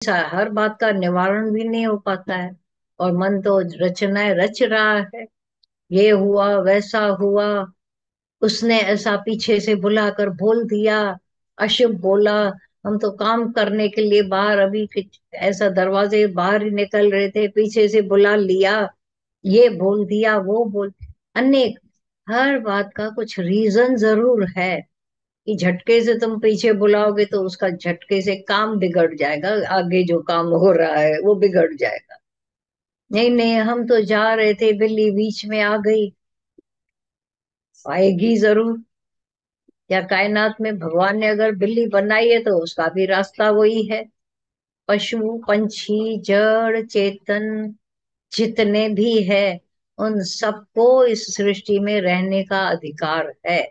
हर बात का निवारण भी नहीं हो पाता है। और मन तो रचनाएं रच रहा है। ये हुआ, वैसा हुआ, उसने ऐसा पीछे से बुलाकर बोल दिया, अशुभ बोला। हम तो काम करने के लिए बाहर अभी ऐसा दरवाजे बाहर ही निकल रहे थे, पीछे से बुला लिया, ये बोल दिया, वो बोल। अनेक, हर बात का कुछ रीजन जरूर है कि झटके से तुम पीछे बुलाओगे तो उसका झटके से काम बिगड़ जाएगा, आगे जो काम हो रहा है वो बिगड़ जाएगा। नहीं नहीं, हम तो जा रहे थे, बिल्ली बीच में आ गई, आएगी जरूर। या कायनात में भगवान ने अगर बिल्ली बनाई है तो उसका भी रास्ता वही है। पशु पंछी जड़ चेतन जितने भी है, उन सबको इस सृष्टि में रहने का अधिकार है।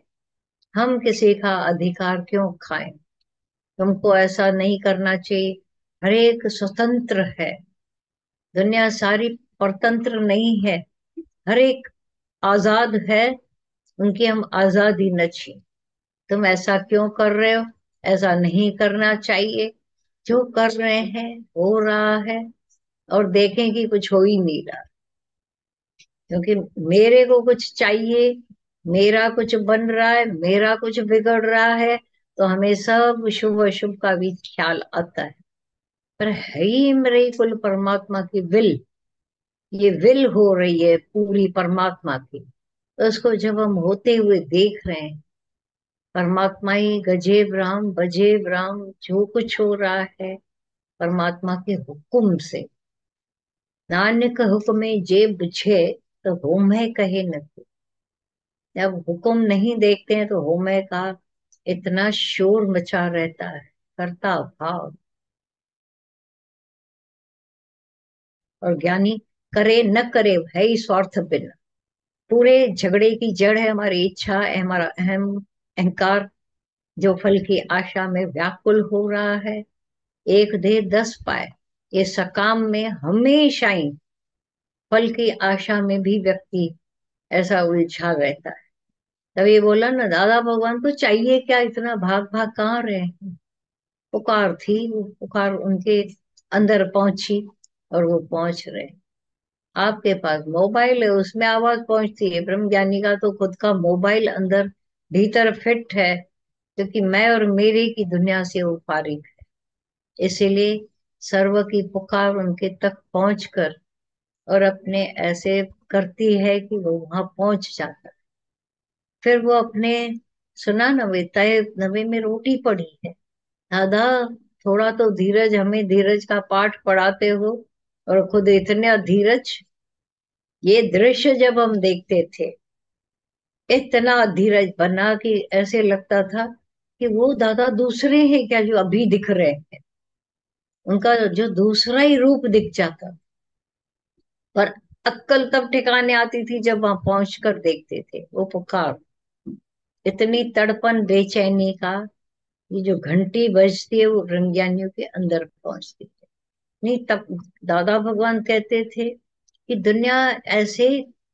हम किसी का अधिकार क्यों खाएं? तुमको ऐसा नहीं करना चाहिए। हर एक स्वतंत्र है, दुनिया सारी परतंत्र नहीं है। हर एक आजाद है, उनकी हम आजादी न छीन। तुम ऐसा क्यों कर रहे हो? ऐसा नहीं करना चाहिए। जो कर रहे हैं हो रहा है, और देखें कि कुछ हो ही नहीं रहा। क्योंकि मेरे को कुछ चाहिए, मेरा कुछ बन रहा है, मेरा कुछ बिगड़ रहा है, तो हमें सब शुभ अशुभ का भी ख्याल आता है। पर है ही मेरे कुल परमात्मा की विल। ये विल हो रही है पूरी परमात्मा की, तो उसको जब हम होते हुए देख रहे हैं, परमात्मा ही गजेब राम बजेब राम, जो कुछ हो रहा है परमात्मा के हुक्म से। नानक हुक्मे जे बुझे, तो होमे कहे न कोई। जब हुक्म नहीं देखते हैं तो होमे का इतना शोर मचा रहता है, करता भाव। और ज्ञानी करे न करे है ही स्वार्थ बिन। पूरे झगड़े की जड़ है हमारी इच्छा, है हमारा अहम अहंकार, जो फल की आशा में व्याकुल हो रहा है। एक दे दस पाए, ये सकाम में हमेशा ही फल की आशा में भी व्यक्ति ऐसा उलझा रहता है। तभी बोला ना, दादा भगवान को चाहिए क्या, इतना भाग भाग कहाँ रहे हैं? पुकार थी, वो पुकार उनके अंदर पहुंची, और वो पहुंच रहे। आपके पास मोबाइल है, उसमें आवाज पहुंचती है। ब्रह्म ज्ञानी का तो खुद का मोबाइल अंदर भीतर फिट है, क्योंकि मैं और मेरे की दुनिया से वो फारिग है। इसीलिए सर्व की पुकार उनके तक पहुंचकर और अपने ऐसे करती है कि वो वहां पहुंच जाता है। फिर वो अपने, सुना नवे तय नवे में रोटी पड़ी है। दादा, थोड़ा तो धीरज, हमें धीरज का पाठ पढ़ाते हो और खुद इतने धीरज। ये दृश्य जब हम देखते थे, इतना धीरज बना कि ऐसे लगता था कि वो दादा दूसरे हैं क्या जो अभी दिख रहे हैं। उनका जो दूसरा ही रूप दिख जाता। पर अक्कल तब ठिकाने आती थी जब वहां पहुंच कर देखते थे वो पुकार। इतनी तड़पन बेचैनी का, ये जो घंटी बजती है वो रंग्यानियों के अंदर पहुंचती है। नहीं तब दादा भगवान कहते थे कि दुनिया ऐसे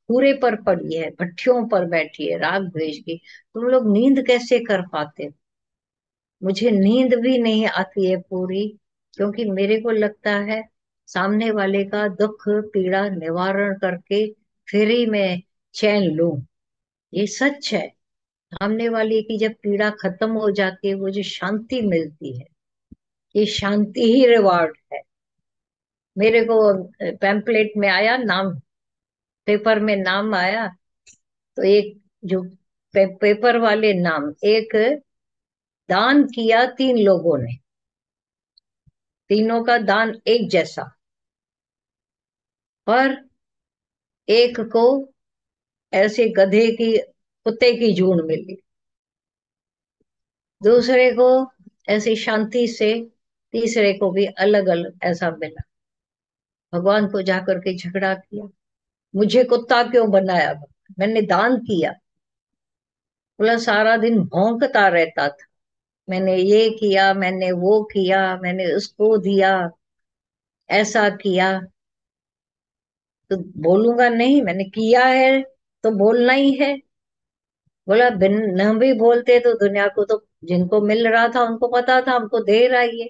पूरे पर पड़ी है, भट्ठियों पर बैठी है राग द्वेष की, तुम लोग नींद कैसे कर पाते हो? मुझे नींद भी नहीं आती है पूरी, क्योंकि मेरे को लगता है सामने वाले का दुख पीड़ा निवारण करके फिर ही मैं चैन लूं। ये सच है। सामने वाले की जब पीड़ा खत्म हो जाती है, वो जो शांति मिलती है, ये शांति ही रिवार्ड है। मेरे को पैम्पलेट में आया नाम, पेपर में नाम आया, तो एक जो पेपर वाले नाम, एक दान किया तीन लोगों ने, तीनों का दान एक जैसा, पर एक को ऐसे गधे की, कुत्ते की जून मिली, दूसरे को ऐसी शांति से, तीसरे को भी अलग अलग ऐसा मिला। भगवान को जाकर के झगड़ा किया, मुझे कुत्ता क्यों बनाया? मैंने दान किया। बोला सारा दिन भौंकता रहता था, मैंने ये किया, मैंने वो किया, मैंने उसको दिया, ऐसा किया। तो बोलूंगा नहीं, मैंने किया है तो बोलना ही है। बोला बिन न भी बोलते तो दुनिया को तो, जिनको मिल रहा था उनको पता था हमको दे रहा ही है।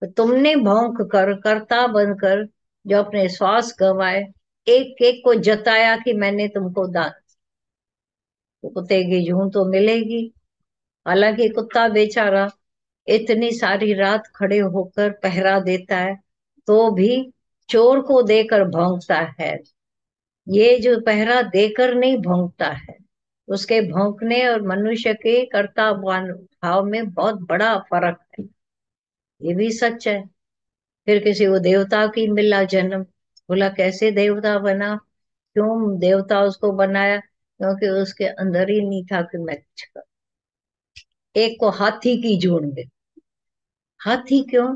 तो तुमने भौंक कर कर्ता बनकर जो अपने श्वास गंवाए, एक एक को जताया कि मैंने तुमको दान। तो कुत्ते की जून तो मिलेगी। हालांकि कुत्ता बेचारा इतनी सारी रात खड़े होकर पहरा देता है, तो भी चोर को देकर भौंकता है। ये जो पहरा देकर नहीं भौंकता है, उसके भौंकने और मनुष्य के कर्ता भाव में बहुत बड़ा फर्क है। ये भी सच है। फिर किसी को देवता की मिला जन्म, बोला कैसे देवता बना? क्यों देवता उसको बनाया? क्योंकि उसके अंदर ही नहीं था कि मैं कुछ कर। एक को हाथी की जून में। हाथी क्यों?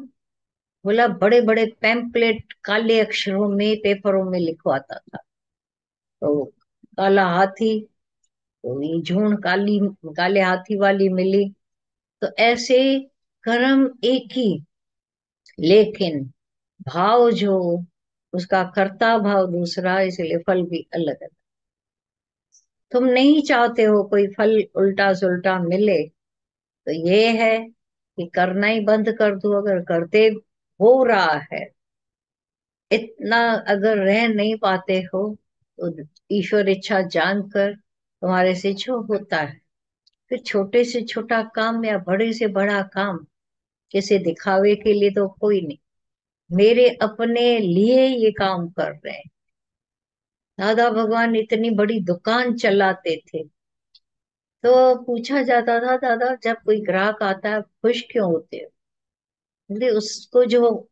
बोला बड़े बड़े पैम्पलेट काले अक्षरों में पेपरों में लिखवाता था, तो काला हाथी। तो ये जून काली, काले हाथी वाली मिली। तो ऐसे कर्म एक ही, लेकिन भाव जो उसका कर्ता भाव दूसरा, इसलिए फल भी अलग है। तुम नहीं चाहते हो कोई फल उल्टा सुल्टा मिले, तो ये है कि करना ही बंद कर दो। अगर करते हो रहा है, इतना अगर रह नहीं पाते हो, तो ईश्वर इच्छा जानकर तुम्हारे से जो होता है, फिर छोटे से छोटा काम या बड़े से बड़ा काम, किसी दिखावे के लिए तो कोई नहीं, मेरे अपने लिए ये काम कर रहे हैं। दादा भगवान इतनी बड़ी दुकान चलाते थे, तो पूछा जाता था, दादा जब कोई ग्राहक आता है खुश क्यों होते हो? बोले उसको जो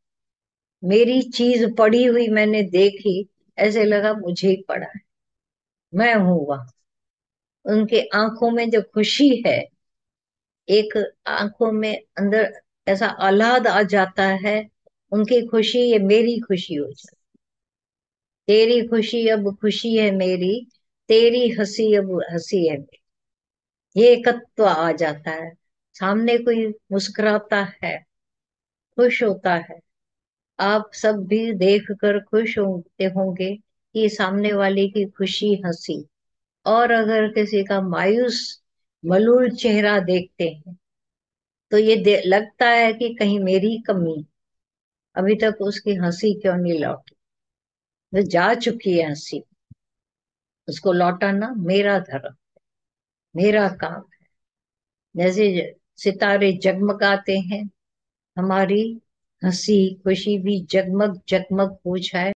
मेरी चीज पड़ी हुई मैंने देखी, ऐसे लगा मुझे ही पड़ा है, मैं हूं वहां। उनके आंखों में जो खुशी है, एक आंखों में अंदर ऐसा आह्लाद आ जाता है। उनकी खुशी ये मेरी खुशी हो जाती। तेरी खुशी अब खुशी है मेरी, तेरी हंसी अब हंसी है मेरी। ये एकत्व आ जाता है। सामने कोई मुस्कुराता है, खुश होता है, आप सब भी देख कर खुश होते होंगे कि सामने वाले की खुशी हंसी। और अगर किसी का मायूस मलूल चेहरा देखते हैं, तो ये लगता है कि कहीं मेरी कमी, अभी तक उसकी हंसी क्यों नहीं लौटी? वो जा चुकी है हंसी, उसको लौटाना मेरा धर्म, मेरा काम है। जैसे सितारे जगमगाते हैं, हमारी हंसी खुशी भी जगमग जगमग हो जाए।